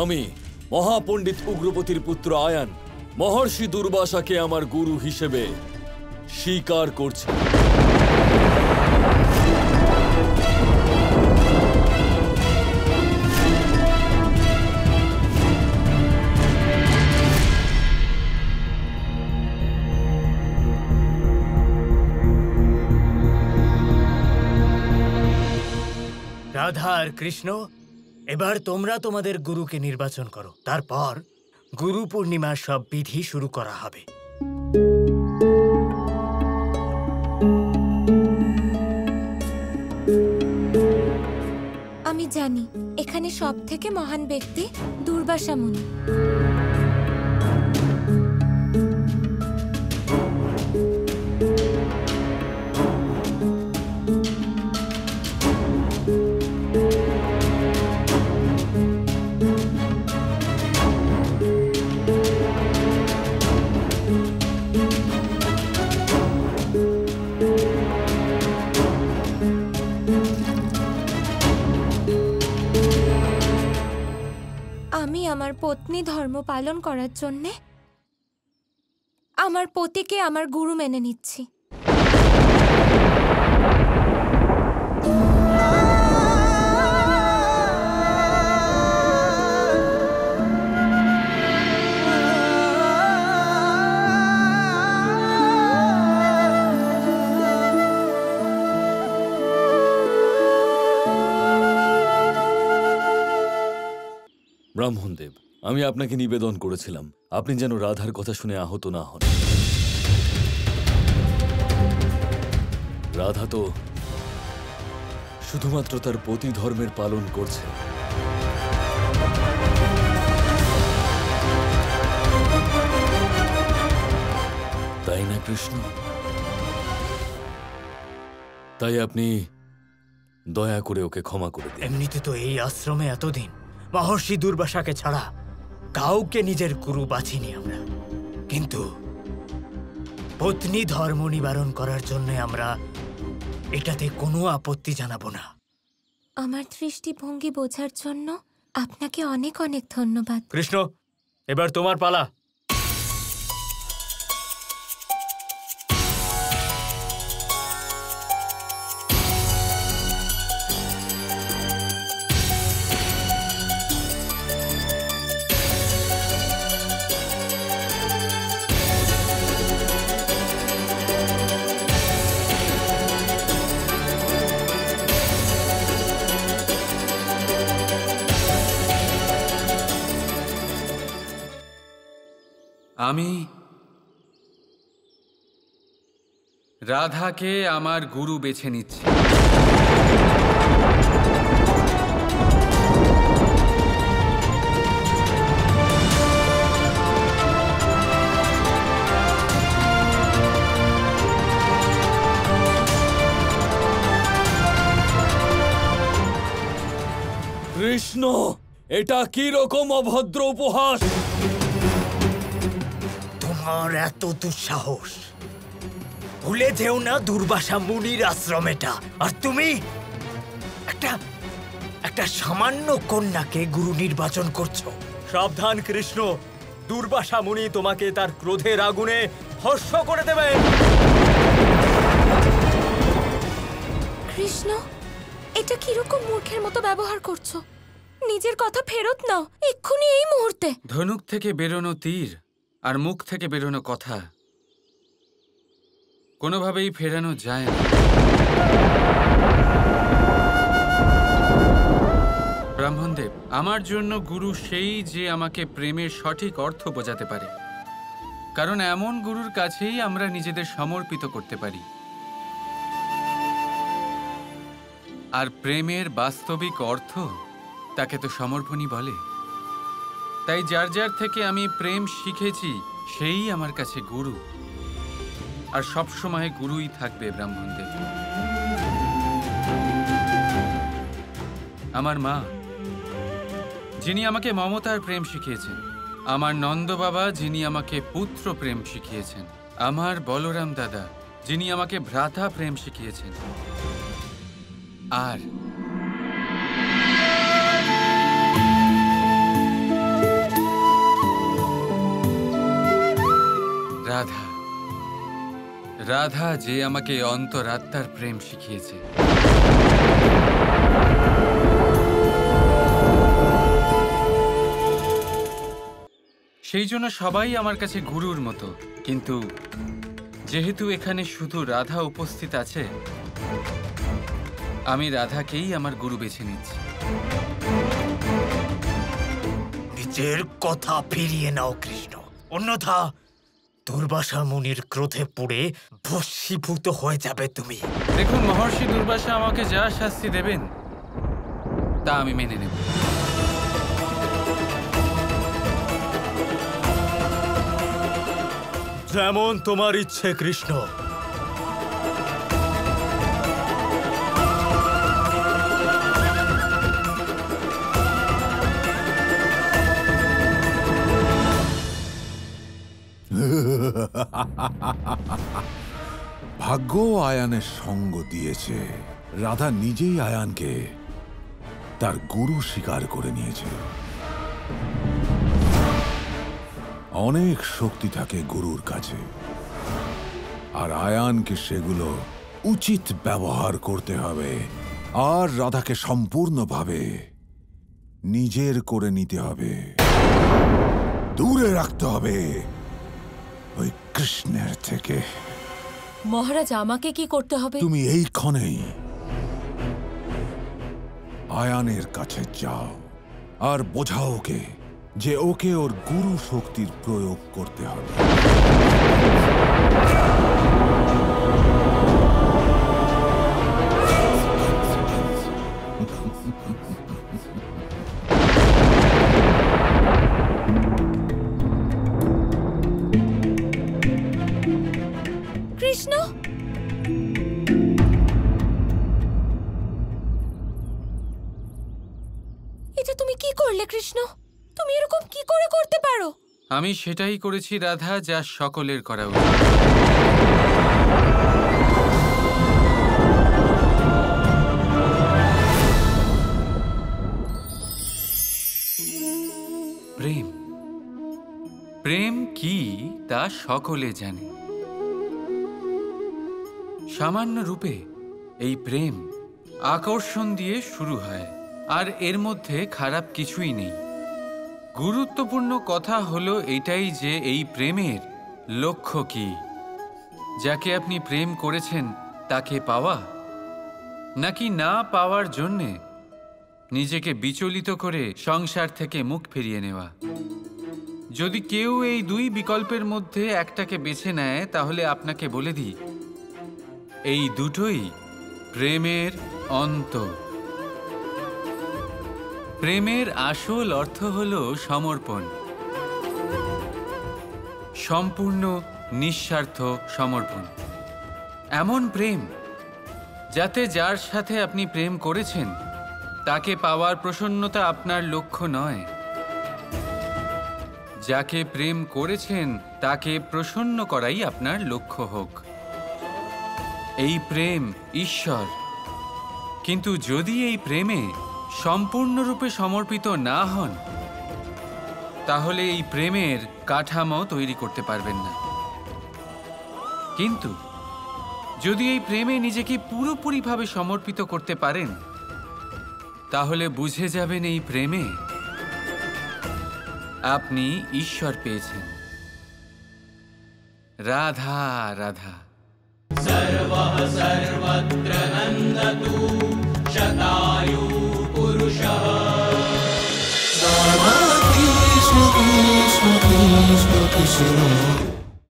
আমি মহাপণ্ডিত উগ্রপতির পুত্র আয়ান মহর্ষি দুর্বাসাকে আমার গুরু হিসেবে স্বীকার করছি। রাধা আর কৃষ্ণ, এবার তোমরা তোমাদের গুরুকে নির্বাচন করো। তারপর গুরু পূর্ণিমার সব বিধি শুরু করা হবে। আমি জানি এখানে সব থেকে মহান ব্যক্তি দুর্বাসা মুনি। আমি আমার পত্নী ধর্ম পালন করার জন্যে আমার পতিকে আমার গুরু মেনে নিচ্ছি। ব্রাহ্মণদেব, আমি আপনাকে নিবেদন করেছিলাম আপনি যেন রাধার কথা শুনে আহত না হন। রাধা তো শুধুমাত্র তার পতি ধর্মের পালন করছে। তাই না কৃষ্ণ? তাই আপনি দয়া করে ওকে ক্ষমা করে দিন। এমনিতে তো এই আশ্রমে এতদিন মহর্ষি দুর্বাসাকে ছাড়া কাউকে নিজের গুরু বাছিনি আমরা, কিন্তু পত্নী ধর্ম নিবারণ করার জন্য আমরা এটাতে কোনো আপত্তি জানাবো না। আমার দৃষ্টিভঙ্গি বোঝার জন্য আপনাকে অনেক অনেক ধন্যবাদ। কৃষ্ণ, এবার তোমার পালা। আমি রাধাকে আমার গুরু বেছে নিচ্ছি। কৃষ্ণ, এটা কি রকম অভদ্র উপহাস? তোমার এত দুঃসাহস! ভুলে যেও না দুর্বাসা মুনির আশ্রম এটা, আর তুমি একটা সামান্য কন্যাকে গুরু নির্বাচন করছো। সাবধান কৃষ্ণ, দুর্বাসা মুনি তোমাকে তার ক্রোধের আগুনে ভস্ম করে দেবেন। কৃষ্ণ, এটা কিরকম মূর্খের মতো ব্যবহার করছো? নিজের কথা ফেরত নাও এক্ষুনি, এই মুহূর্তে। ধনুক থেকে বেরোনো তীর আর মুখ থেকে বেরোনো কথা কোনোভাবেই ফেরানো যায় না। ব্রাহ্মণদেব, আমার জন্য গুরু সেই যে আমাকে প্রেমের সঠিক অর্থ বোঝাতে পারে, কারণ এমন গুরুর কাছেই আমরা নিজেদের সমর্পিত করতে পারি। আর প্রেমের বাস্তবিক অর্থ তাকে তো সমর্পণই বলে। তাই যার যার থেকে আমি প্রেম শিখেছি সেই আমার কাছে গুরু, আর সবসময় গুরুই থাকবে ব্রাহ্মণদেব। আমার মা, যিনি আমাকে মমতার প্রেম শিখিয়েছেন, আমার নন্দ বাবা, যিনি আমাকে পুত্র প্রেম শিখিয়েছেন, আমার বলরাম দাদা, যিনি আমাকে ভ্রাতা প্রেম শিখিয়েছেন, আর রাধা যে আমাকে অন্তরাত্মার প্রেম শিখিয়েছে। সেই জন্য সবাই আমার কাছে গুরুর মতো, কিন্তু যেহেতু এখানে শুধু রাধা উপস্থিত আছে, আমি রাধাকেই আমার গুরু বেছে নিচ্ছি। নিজের কথা ফিরিয়ে নাও কৃষ্ণ, অন্যথা দুর্বাসা মুনির ক্রোধে পুড়ে ভস্মীভূত হয়ে যাবে তুমি। দেখুন, মহর্ষি দুর্বাসা আমাকে যা শাস্তি দেবেন তা আমি মেনে নেব। যেমন তোমার ইচ্ছে কৃষ্ণ। ভাগ্য আয়ানের সঙ্গ দিয়েছে। রাধা নিজেই আয়ানকে তার গুরু স্বীকার করে নিয়েছে। অনেক শক্তি থাকে গুরুর কাছে, আর আয়ানকে সেগুলো উচিত ব্যবহার করতে হবে, আর রাধাকে সম্পূর্ণভাবে নিজের করে নিতে হবে, দূরে রাখতে হবে ওই কৃষ্ণের থেকে। মহারাজ, আমাকে কি করতে হবে? তুমি এই ক্ষণেই আয়ানের কাছে যাও আর বোঝাও ওকে যে ওকে ওর গুরু শক্তির প্রয়োগ করতে হবে। কৃষ্ণ, এটা তুমি কি করলে কৃষ্ণ? তুমি এরকম কি করে করতে পারো? আমি সেটাই করেছি রাধা, যা সকলের করা উচিত। প্রেম, প্রেম কি তা সকলে জানে। সামান্য রূপে এই প্রেম আকর্ষণ দিয়ে শুরু হয়, আর এর মধ্যে খারাপ কিছুই নেই। গুরুত্বপূর্ণ কথা হলো এটাই যে এই প্রেমের লক্ষ্য কি। যাকে আপনি প্রেম করেছেন তাকে পাওয়া, নাকি না পাওয়ার জন্যে নিজেকে বিচলিত করে সংসার থেকে মুখ ফিরিয়ে নেওয়া। যদি কেউ এই দুই বিকল্পের মধ্যে একটাকে বেছে নেয়, তাহলে আপনাকে বলে দিই, এই দুটোই প্রেমের অন্ত। প্রেমের আসল অর্থ হল সমর্পণ, সম্পূর্ণ নিঃস্বার্থ সমর্পণ। এমন প্রেম যাতে যার সাথে আপনি প্রেম করেছেন তাকে পাওয়ার প্রসন্নতা আপনার লক্ষ্য নয়, যাকে প্রেম করেছেন তাকে প্রসন্ন করাই আপনার লক্ষ্য হোক। এই প্রেম ঈশ্বর। কিন্তু যদি এই প্রেমে সম্পূর্ণরূপে সমর্পিত না হন, তাহলে এই প্রেমের কাঠামো তৈরি করতে পারবেন না। কিন্তু যদি এই প্রেমে নিজেকে পুরোপুরিভাবে সমর্পিত করতে পারেন, তাহলে বুঝে যাবেন এই প্রেমে আপনি ঈশ্বর পেয়েছেন। রাধা রাধা। सर्वः सर्वत्र नन्दतु शतायु पुरुषः। Krishna Krishna Krishna Krishna